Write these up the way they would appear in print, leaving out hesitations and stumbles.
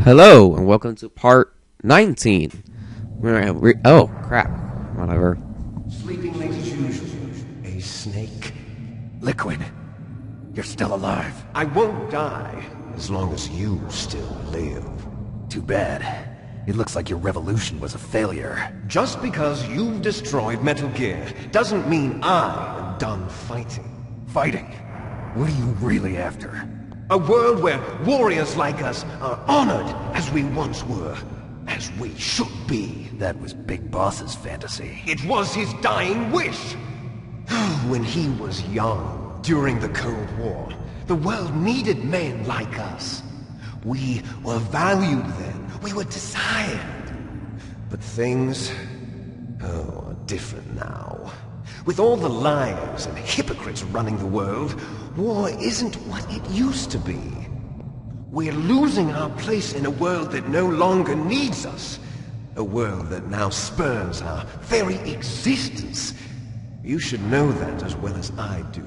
Hello and welcome to part 19. Oh crap, whatever. Sleeping late as usual. A snake. Liquid. You're still alive. I won't die as long as you still live. Too bad. It looks like your revolution was a failure. Just because you've destroyed Metal Gear doesn't mean I am done fighting. Fighting? What are you really after? A world where warriors like us are honored as we once were. As we should be. That was Big Boss's fantasy. It was his dying wish. When he was young, during the Cold War, the world needed men like us. We were valued then. We were desired. But things, are different now. With all the liars and hypocrites running the world, war isn't what it used to be. We're losing our place in a world that no longer needs us. A world that now spurns our very existence. You should know that as well as I do.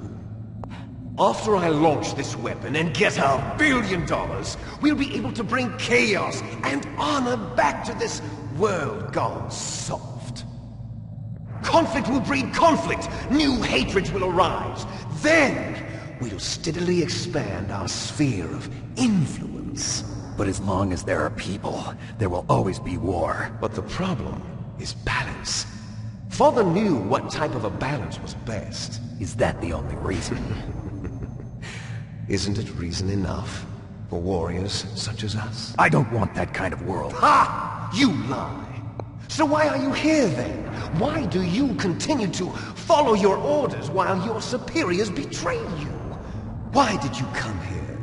After I launch this weapon and get our $1 billion, we'll be able to bring chaos and honor back to this world gone soft. Conflict will breed conflict. New hatreds will arise. Then, we'll steadily expand our sphere of influence. But as long as there are people, there will always be war. But the problem is balance. Father knew what type of a balance was best. Is that the only reason? Isn't it reason enough for warriors such as us? I don't want that kind of world. Ha! You lie! So why are you here then? Why do you continue to follow your orders while your superiors betray you? Why did you come here?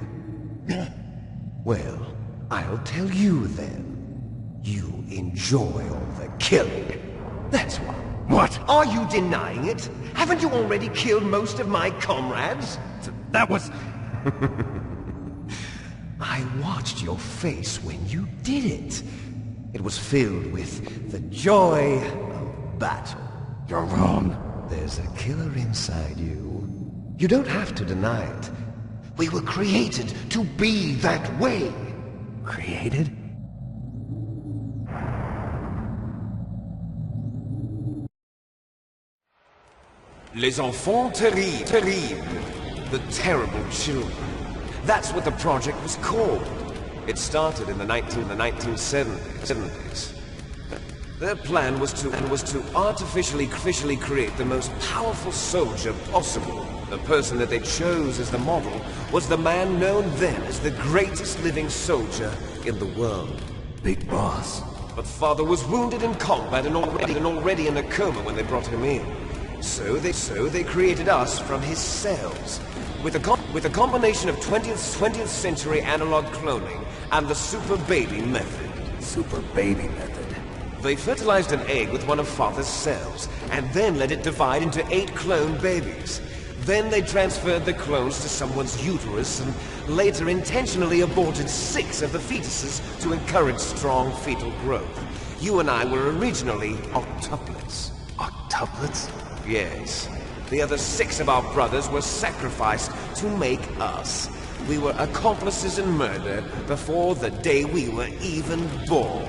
Well, I'll tell you then. You enjoy all the killing. That's why. What? Are you denying it? Haven't you already killed most of my comrades? That was... I watched your face when you did it. It was filled with the joy of battle. You're wrong. There's a killer inside you. You don't have to deny it. We were created to be that way. Created? Les enfants terribles. The terrible children. That's what the project was called. It started in the 1970s. Their plan was to artificially create the most powerful soldier possible. The person that they chose as the model was the man known then as the greatest living soldier in the world. Big Boss. But Father was wounded in combat and already in a coma when they brought him in. So they created us from his cells. With a combination of 20th century analog cloning and the super baby method. Super baby method. They fertilized an egg with one of Father's cells, and then let it divide into 8 clone babies. Then they transferred the clones to someone's uterus, and later intentionally aborted 6 of the fetuses to encourage strong fetal growth. You and I were originally octuplets. Octuplets? Yes. The other 6 of our brothers were sacrificed to make us. We were accomplices in murder before the day we were even born.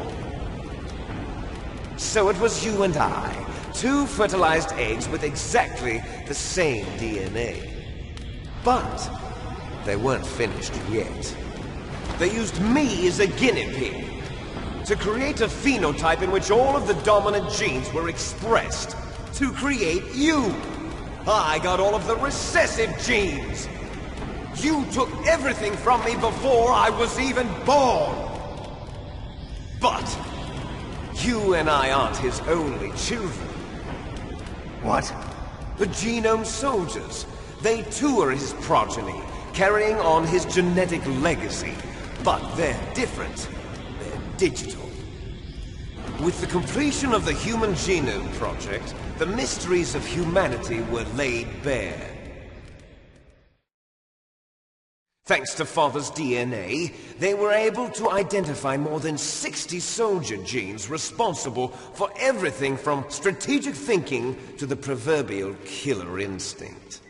So it was you and I, 2 fertilized eggs with exactly the same DNA. But they weren't finished yet. They used me as a guinea pig to create a phenotype in which all of the dominant genes were expressed. To create you. I got all of the recessive genes. You took everything from me before I was even born. But you and I aren't his only children. What? The Genome Soldiers. They too are his progeny, carrying on his genetic legacy. But they're different. They're digital. With the completion of the Human Genome Project, the mysteries of humanity were laid bare. Thanks to Father's DNA, they were able to identify more than 60 soldier genes responsible for everything from strategic thinking to the proverbial killer instinct.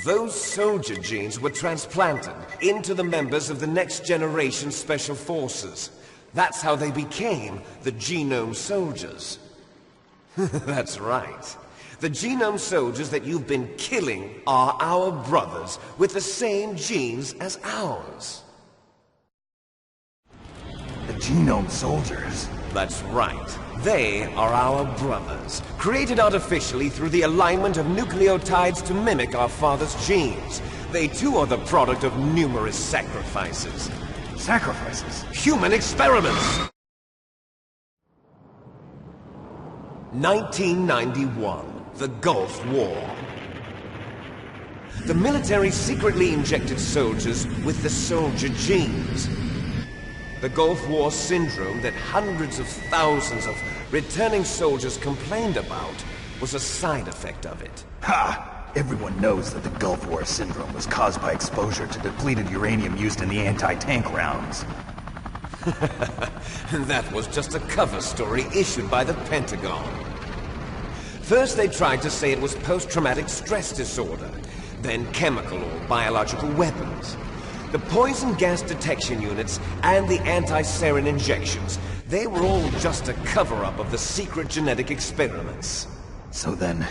Those soldier genes were transplanted into the members of the Next Generation Special Forces. That's how they became the Genome Soldiers. That's right. The Genome Soldiers that you've been killing are our brothers with the same genes as ours. The Genome Soldiers? That's right. They are our brothers, created artificially through the alignment of nucleotides to mimic our father's genes. They too are the product of numerous sacrifices. Sacrifices? Human experiments! 1991, the Gulf War. The military secretly injected soldiers with the soldier genes. The Gulf War syndrome that hundreds of thousands of returning soldiers complained about was a side effect of it. Ha! Everyone knows that the Gulf War syndrome was caused by exposure to depleted uranium used in the anti-tank rounds. That was just a cover story issued by the Pentagon. First they tried to say it was post-traumatic stress disorder, then chemical or biological weapons. The poison gas detection units and the anti-sarin injections, they were all just a cover-up of the secret genetic experiments. So then,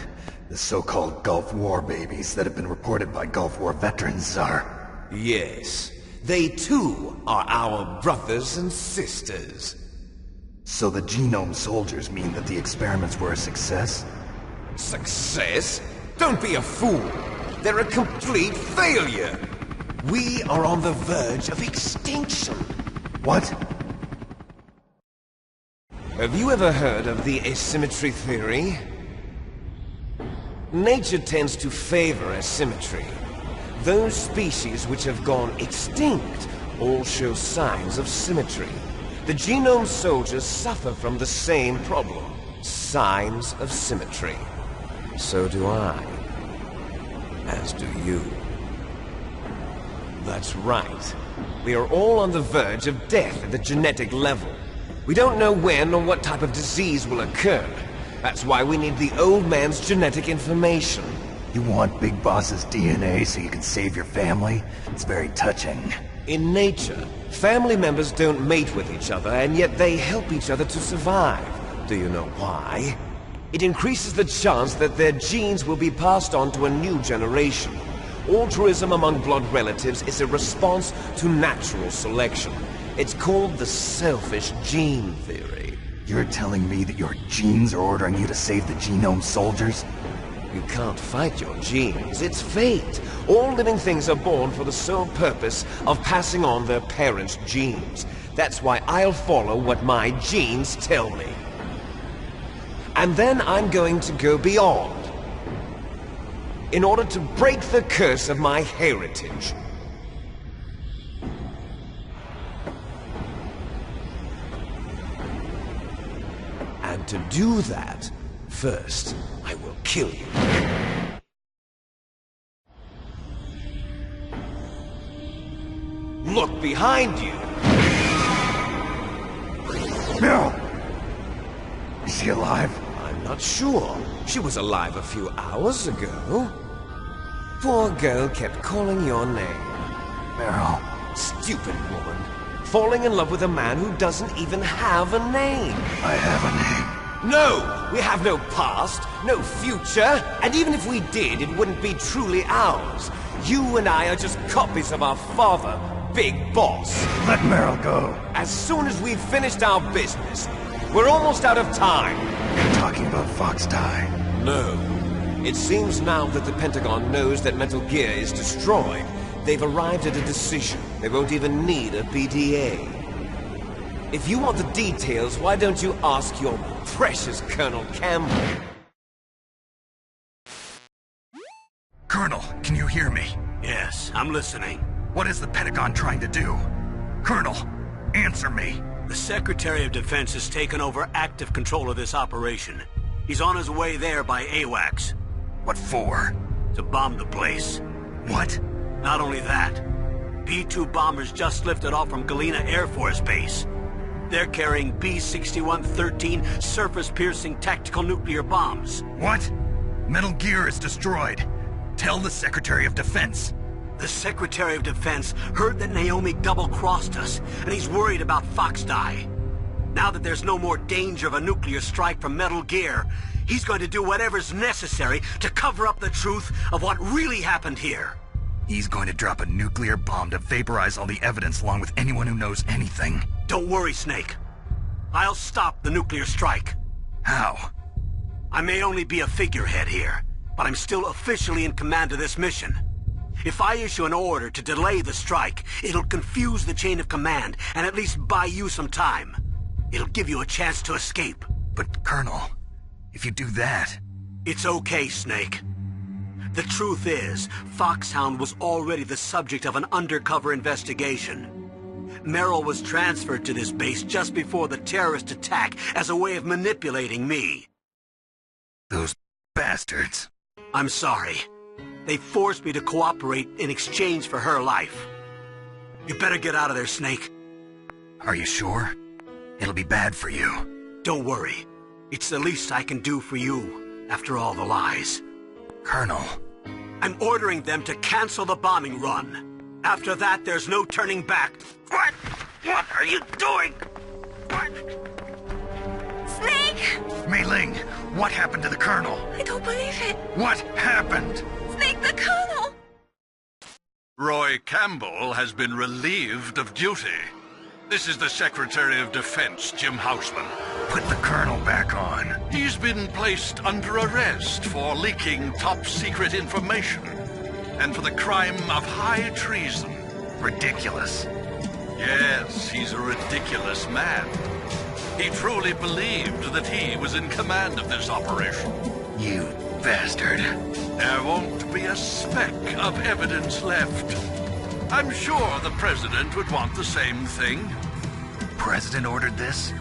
the so-called Gulf War babies that have been reported by Gulf War veterans are... Yes. They too are our brothers and sisters. So the Genome Soldiers mean that the experiments were a success? Success? Don't be a fool! They're a complete failure! We are on the verge of extinction. What? Have you ever heard of the asymmetry theory? Nature tends to favor asymmetry. Those species which have gone extinct all show signs of symmetry. The Genome Soldiers suffer from the same problem. Signs of symmetry. So do I. As do you. That's right. We are all on the verge of death at the genetic level. We don't know when or what type of disease will occur. That's why we need the old man's genetic information. You want Big Boss's DNA so you can save your family? It's very touching. In nature, family members don't mate with each other, and yet they help each other to survive. Do you know why? It increases the chance that their genes will be passed on to a new generation. Altruism among blood relatives is a response to natural selection. It's called the selfish gene theory. You're telling me that your genes are ordering you to save the Genome Soldiers? You can't fight your genes. It's fate. All living things are born for the sole purpose of passing on their parents' genes. That's why I'll follow what my genes tell me. And then I'm going to go beyond. In order to break the curse of my heritage. And to do that, first, I will kill you. Look behind you! Meryl! Is she alive? I'm not sure. She was alive a few hours ago. Poor girl kept calling your name. Meryl. Stupid woman. Falling in love with a man who doesn't even have a name. I have a name. No! We have no past, no future, and even if we did, it wouldn't be truly ours. You and I are just copies of our father, Big Boss. Let Meryl go. As soon as we've finished our business, we're almost out of time. You're talking about Fox Die. No. It seems now that the Pentagon knows that Metal Gear is destroyed. They've arrived at a decision. They won't even need a PDA. If you want the details, why don't you ask your precious Colonel Campbell? Colonel, can you hear me? Yes, I'm listening. What is the Pentagon trying to do? Colonel, answer me. The Secretary of Defense has taken over active control of this operation. He's on his way there by AWACS. What for? To bomb the place. What? Not only that, B-2 bombers just lifted off from Galena Air Force Base. They're carrying B-6113 surface-piercing tactical nuclear bombs. What? Metal Gear is destroyed. Tell the Secretary of Defense. The Secretary of Defense heard that Naomi double-crossed us, and he's worried about Foxdie. Now that there's no more danger of a nuclear strike from Metal Gear, he's going to do whatever's necessary to cover up the truth of what really happened here. He's going to drop a nuclear bomb to vaporize all the evidence along with anyone who knows anything. Don't worry, Snake. I'll stop the nuclear strike. How? I may only be a figurehead here, but I'm still officially in command of this mission. If I issue an order to delay the strike, it'll confuse the chain of command and at least buy you some time. It'll give you a chance to escape. But, Colonel, if you do that... It's okay, Snake. The truth is, Foxhound was already the subject of an undercover investigation. Merrill was transferred to this base just before the terrorist attack as a way of manipulating me. Those bastards. I'm sorry. They forced me to cooperate in exchange for her life. You better get out of there, Snake. Are you sure? It'll be bad for you. Don't worry. It's the least I can do for you, after all the lies. Colonel. I'm ordering them to cancel the bombing run. After that, there's no turning back. What? What are you doing? What? Snake! Mei Ling, what happened to the Colonel? I don't believe it. What happened? Snake, the Colonel! Roy Campbell has been relieved of duty. This is the Secretary of Defense, Jim Houseman. Put the Colonel back on. He's been placed under arrest for leaking top-secret information and for the crime of high treason. Ridiculous. Yes, he's a ridiculous man. He truly believed that he was in command of this operation. You bastard. There won't be a speck of evidence left. I'm sure the President would want the same thing. President ordered this?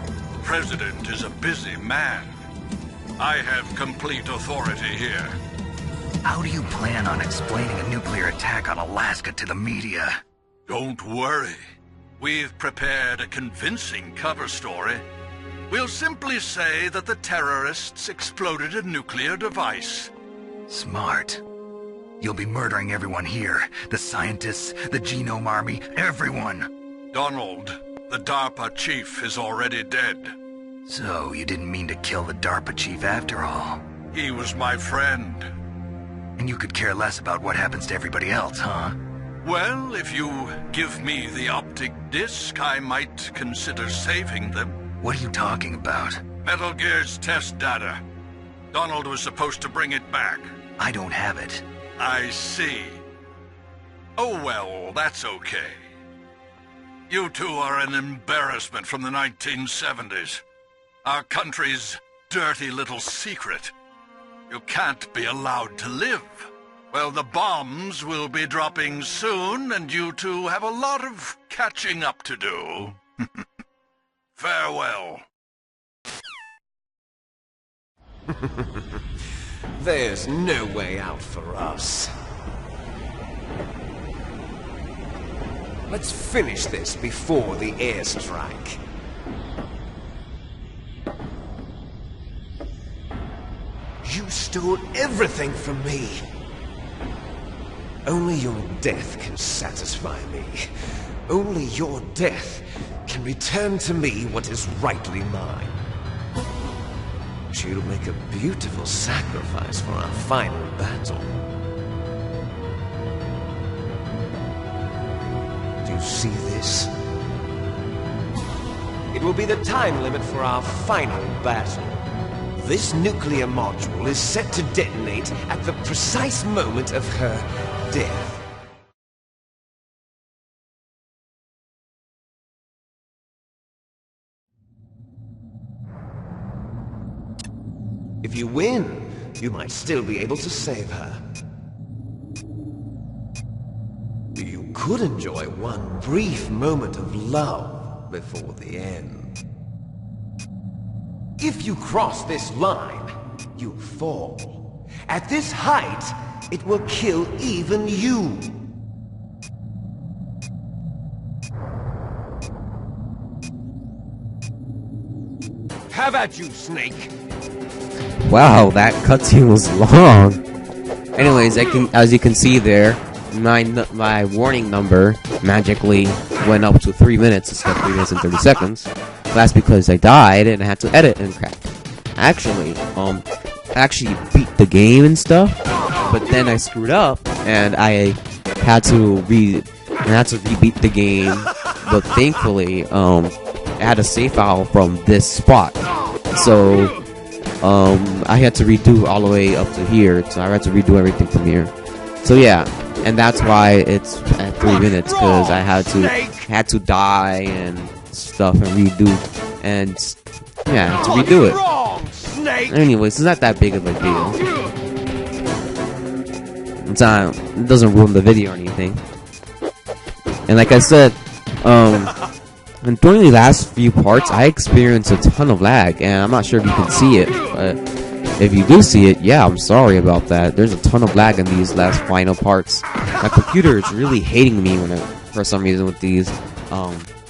President is a busy man. I have complete authority here. How do you plan on explaining a nuclear attack on Alaska to the media? Don't worry. We've prepared a convincing cover story. We'll simply say that the terrorists exploded a nuclear device. Smart. You'll be murdering everyone here. The scientists, the Genome Army, everyone. Donald, the DARPA chief, is already dead. So, you didn't mean to kill the DARPA chief after all. He was my friend. And you could care less about what happens to everybody else, huh? Well, if you give me the optic disc, I might consider saving them. What are you talking about? Metal Gear's test data. Donald was supposed to bring it back. I don't have it. I see. Oh well, that's okay. You two are an embarrassment from the 1970s. Our country's dirty little secret. You can't be allowed to live. Well, the bombs will be dropping soon, and you two have a lot of catching up to do. Farewell. There's no way out for us. Let's finish this before the airstrike. You stole everything from me. Only your death can satisfy me. Only your death can return to me what is rightly mine. She'll make a beautiful sacrifice for our final battle. Do you see this? It will be the time limit for our final battle. This nuclear module is set to detonate at the precise moment of her death. If you win, you might still be able to save her. You could enjoy one brief moment of love before the end. If you cross this line, you fall. At this height, it will kill even you. Have at you, Snake. Wow, that cutscene was long. Anyways, as you can see there, my warning number magically went up to 3 minutes instead of 3 minutes and 30 seconds. That's because I died and I had to edit and crap. I actually beat the game and stuff, but then I screwed up and I had to rebeat the game. But thankfully, I had a save file from this spot, so I had to redo all the way up to here. So I had to redo everything from here. So yeah, and that's why it's at 3 minutes, because I had to die and stuff and redo, and yeah, I had to redo it. Anyways, it's not that big of a deal. It doesn't ruin the video or anything. And like I said, and during the last few parts, I experienced a ton of lag, and I'm not sure if you can see it, but if you do see it, yeah, I'm sorry about that. There's a ton of lag in these last final parts. My computer is really hating me for some reason with these,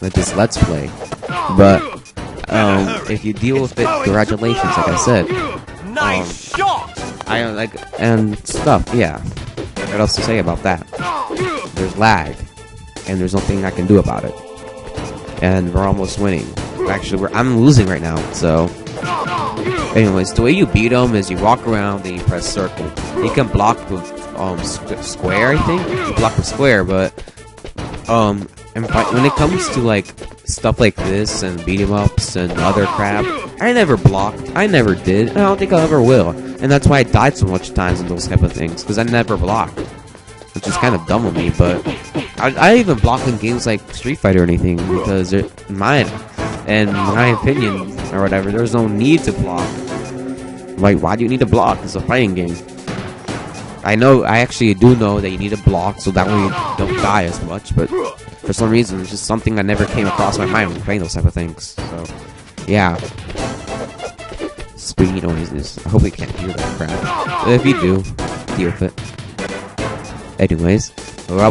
with this Let's Play. But if you deal with it, congratulations. Like I said, Nice shot! I like and stuff. Yeah, what else to say about that? There's lag, and there's nothing I can do about it. And we're almost winning. Actually, I'm losing right now. So, anyways, the way you beat them is you walk around and you press circle. You can block with square. I think you block with square, but and when it comes to like stuff like this and beat 'em ups and other crap, I never blocked. I never did. And I don't think I ever will. And that's why I died so much times in those type of things, because I never blocked, which is kind of dumb of me. But I even block in games like Street Fighter or anything, because in my opinion or whatever, there's no need to block. Like, why do you need to block? It's a fighting game. I actually do know that you need to block so that way you don't die as much, but for some reason, it's just something that never came across my mind when playing those type of things. So, yeah. Squeaky noises. I hope you can't hear that crap. But if you do, deal with it. Anyways, we're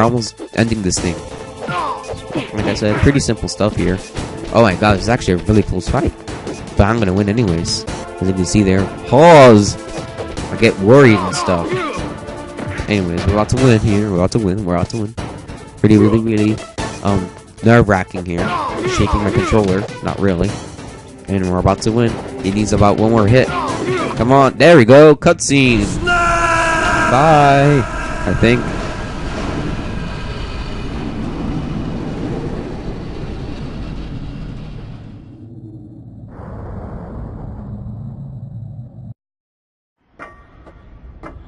almost ending this thing. Like I said, pretty simple stuff here. Oh my god, it's actually a really close fight. But I'm gonna win anyways. As you can see there. Pause! I get worried and stuff. Anyways, we're about to win here. We're about to win. Really, nerve-wracking here. Shaking my controller. Not really. And we're about to win. It needs about one more hit. Come on. There we go. Cutscene. Bye. I think.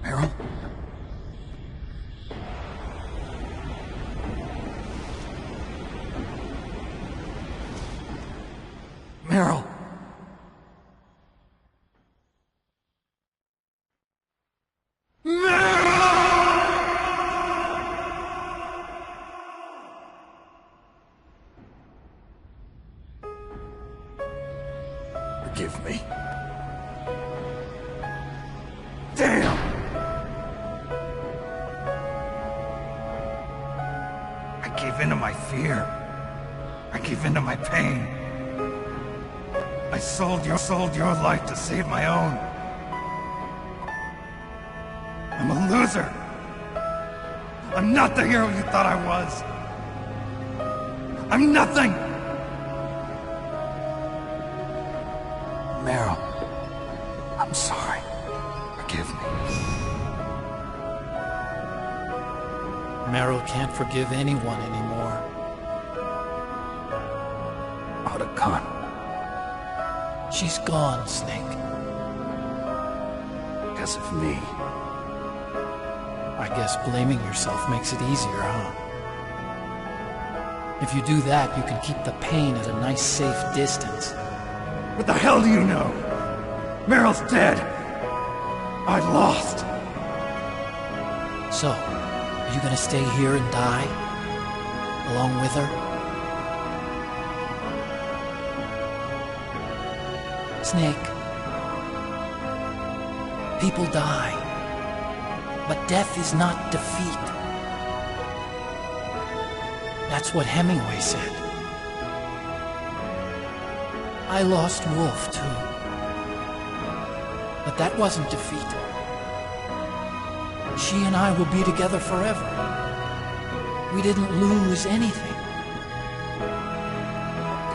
Meryl? Meryl! Forgive me. Damn! I gave in to my fear. I gave in to my pain. I sold your life to save my own. I'm a loser. I'm not the hero you thought I was. I'm nothing. Meryl, I'm sorry. Forgive me. Meryl can't forgive anyone anymore. Otto Khan. She's gone, Snake. Because of me. I guess blaming yourself makes it easier, huh? If you do that, you can keep the pain at a nice, safe distance. What the hell do you know? Meryl's dead. I lost. So, are you gonna stay here and die? Along with her? Snake. People die. But death is not defeat. That's what Hemingway said. I lost Wolf, too. But that wasn't defeat. She and I will be together forever. We didn't lose anything.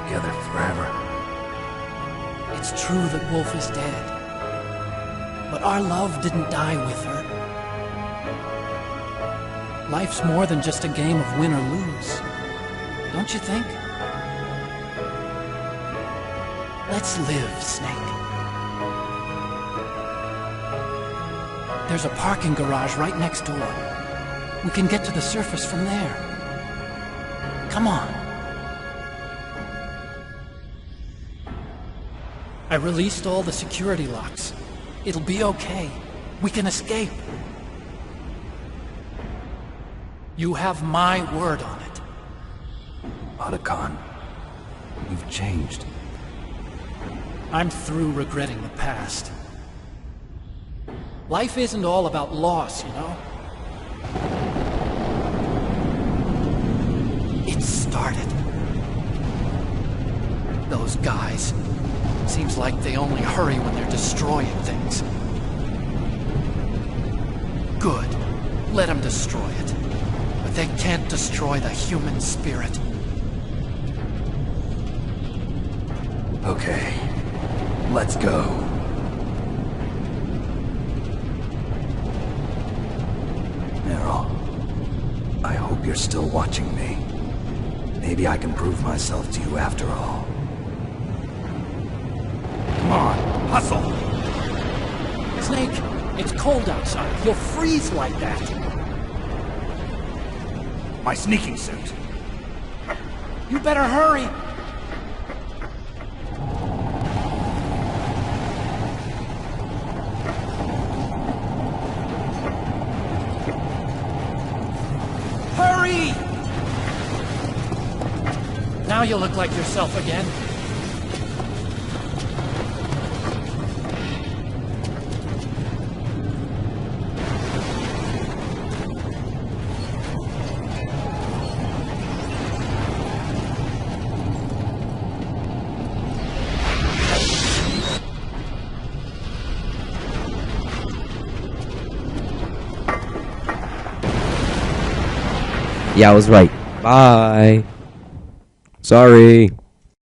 Together forever. It's true that Wolf is dead. But our love didn't die with her. Life's more than just a game of win or lose. Don't you think? Let's live, Snake. There's a parking garage right next door. We can get to the surface from there. Come on. I released all the security locks. It'll be okay. We can escape. You have my word on it. Otacon, you've changed. I'm through regretting the past. Life isn't all about loss, you know? It started. Those guys. Seems like they only hurry when they're destroying things. Good. Let them destroy it. But they can't destroy the human spirit. Okay. Let's go. Meryl, I hope you're still watching me. Maybe I can prove myself to you after all. Come on, hustle! Snake, it's cold outside. You'll freeze like that. My sneaking suit. You better hurry. Hurry! Now you look like yourself again. Yeah, I was right. Bye. Sorry.